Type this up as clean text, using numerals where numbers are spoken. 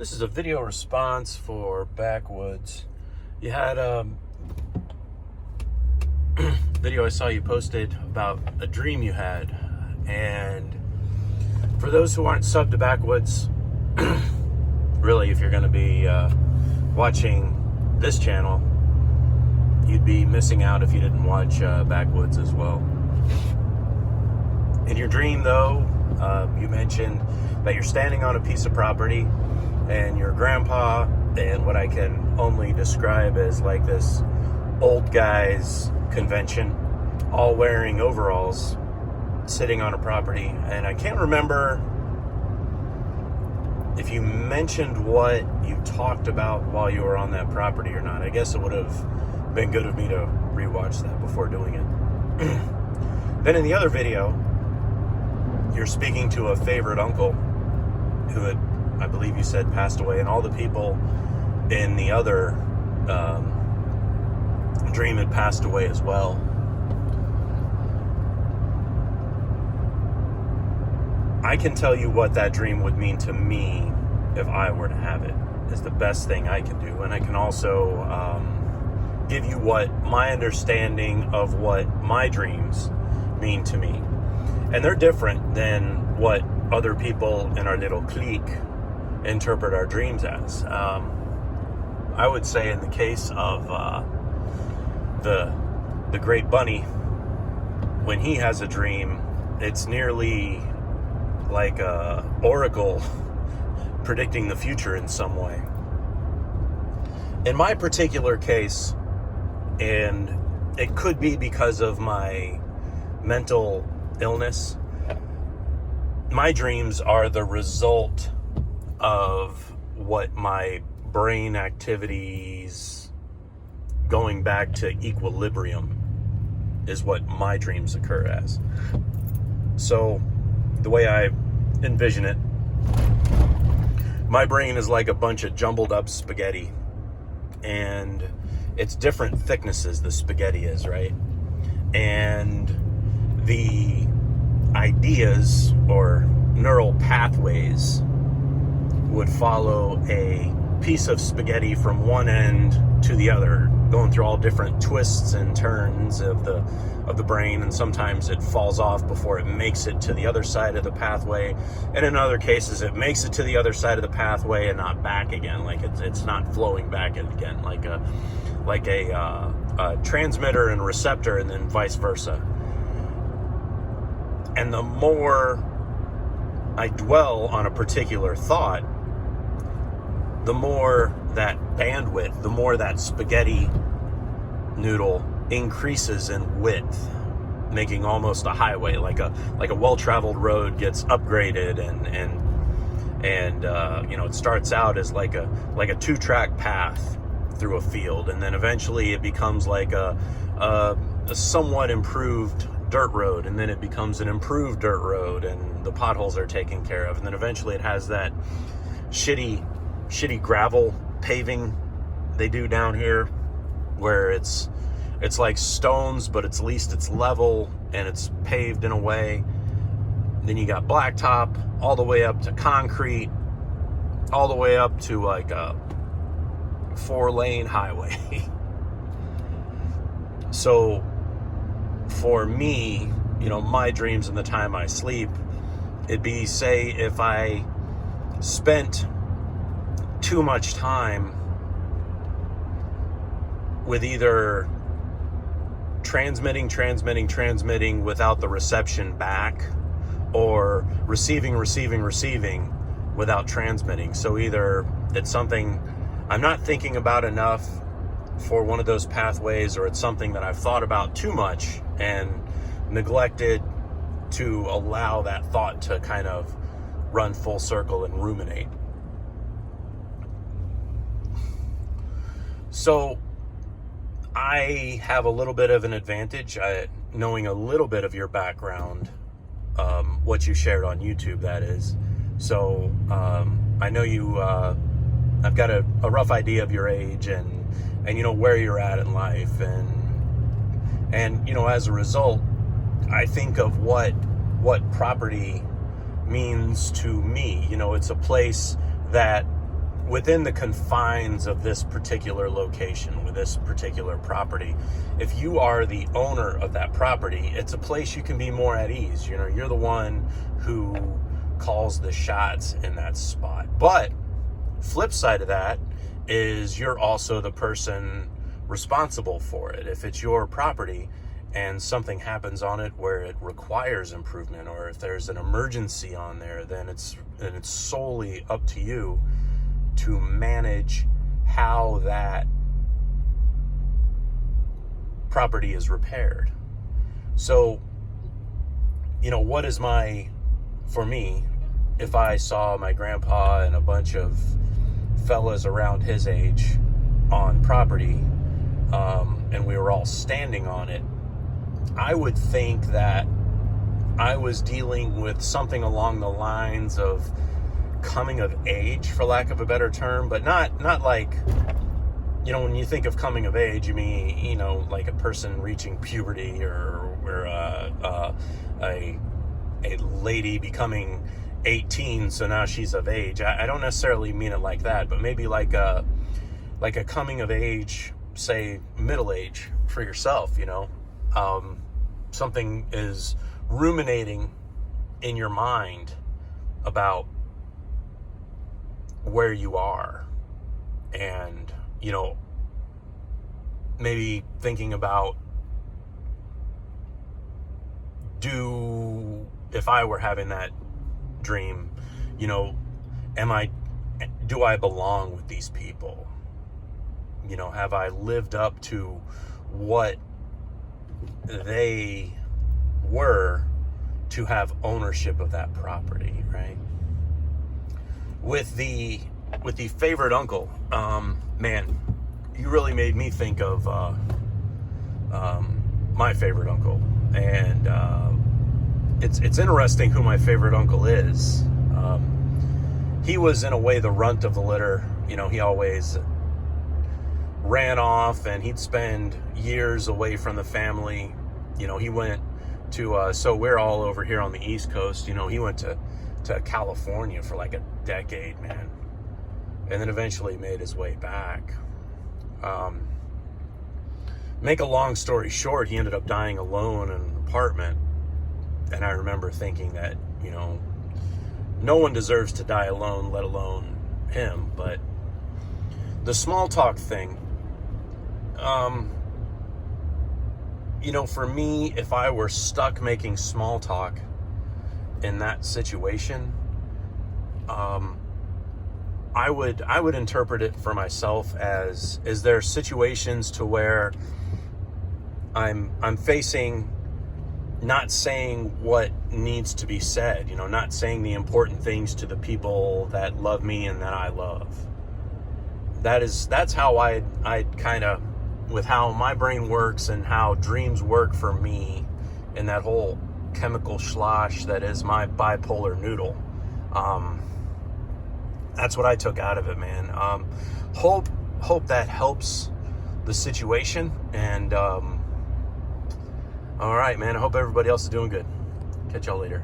This is a video response for Backwoods. You had a video I saw you posted about a dream you had. And for those who aren't subbed to Backwoods, really, if you're going to be watching this channel, you'd be missing out if you didn't watch Backwoods as well. In your dream, though, you mentioned that you're standing on a piece of property and your grandpa and what I can only describe as like this old guys convention, all wearing overalls, sitting on a property. And I can't remember if you mentioned what you talked about while you were on that property or not. I guess it would have been good of me to rewatch that before doing it. Then in the other video, you're speaking to a favorite uncle who had, I believe you said, passed away, and all the people in the other dream had passed away as well. I can tell you what that dream would mean to me if I were to have it. Is the best thing I can do. And I can also give you what my understanding of what my dreams mean to me. And they're different than what other people in our little clique interpret our dreams as. I would say in the case of the Great Bunny, when he has a dream, it's nearly like a oracle predicting the future in some way. In my particular case, and it could be because of my mental illness, my dreams are the result of what my brain activities going back to equilibrium is what my dreams occur as. So the way I envision it, my brain is like a bunch of jumbled up spaghetti, and it's different thicknesses, the spaghetti is, right? And the ideas or neural pathways would follow a piece of spaghetti from one end to the other, going through all different twists and turns of the brain, and sometimes it falls off before it makes it to the other side of the pathway, and in other cases it makes it to the other side of the pathway and not back again, like it's not flowing back again, like a transmitter and receptor, and then vice versa. And the more I dwell on a particular thought, the more that bandwidth, the more that spaghetti noodle increases in width, making almost a highway, like a well-traveled road gets upgraded, and it starts out as like a 2-track path through a field, and then eventually it becomes like a somewhat improved dirt road, and then it becomes an improved dirt road, and the potholes are taken care of, and then eventually it has that shitty gravel paving they do down here, where it's like stones, but at least it's level and it's paved in a way. Then you got blacktop all the way up to concrete, all the way up to like a 4-lane highway. So for me, my dreams in the time I sleep, it'd be, say, if I spent too much time with either transmitting without the reception back, or receiving without transmitting. So either it's something I'm not thinking about enough for one of those pathways, or it's something that I've thought about too much and neglected to allow that thought to kind of run full circle and ruminate. So I have a little bit of an advantage, knowing a little bit of your background, what you shared on YouTube, that is. So I know you, I've got a rough idea of your age and where you're at in life, and as a result, I think of what property means to me. It's a place that within the confines of this particular location, with this particular property, if you are the owner of that property, it's a place you can be more at ease. You know, you're the one who calls the shots in that spot. But flip side of that is you're also the person responsible for it. If it's your property and something happens on it where it requires improvement, or if there's an emergency on there, then it's solely up to you to manage how that property is repaired. So, you know, what is for me, if I saw my grandpa and a bunch of fellas around his age on property, and we were all standing on it, I would think that I was dealing with something along the lines of coming of age, for lack of a better term, but not like, you know, when you think of coming of age, you mean, you know, like a person reaching puberty, or a lady becoming 18, so now she's of age. I don't necessarily mean it like that, but maybe like a coming of age, say middle age for yourself, you know. Something is ruminating in your mind about where you are, and, you know, maybe thinking about, if I were having that dream, you know, do I belong with these people? You know, have I lived up to what they were to have ownership of that property, right? With the favorite uncle, man, you really made me think of my favorite uncle. And it's interesting who my favorite uncle is. He was, in a way, the runt of the litter. You know, he always ran off, and he'd spend years away from the family. You know, he went to, so we're all over here on the East Coast. You know, he went to California for like a decade, man. And then eventually made his way back. Make a long story short, he ended up dying alone in an apartment. And I remember thinking that, you know, no one deserves to die alone, let alone him. But the small talk thing, you know, for me, if I were stuck making small talk in that situation, I would interpret it for myself as, is there situations to where I'm facing not saying what needs to be said, you know, not saying the important things to the people that love me and that I love. That's how I'd kind of, with how my brain works and how dreams work for me, in that whole chemical slosh that is my bipolar noodle. That's what I took out of it, man. Hope that helps the situation. And all right, man, I hope everybody else is doing good. Catch y'all later.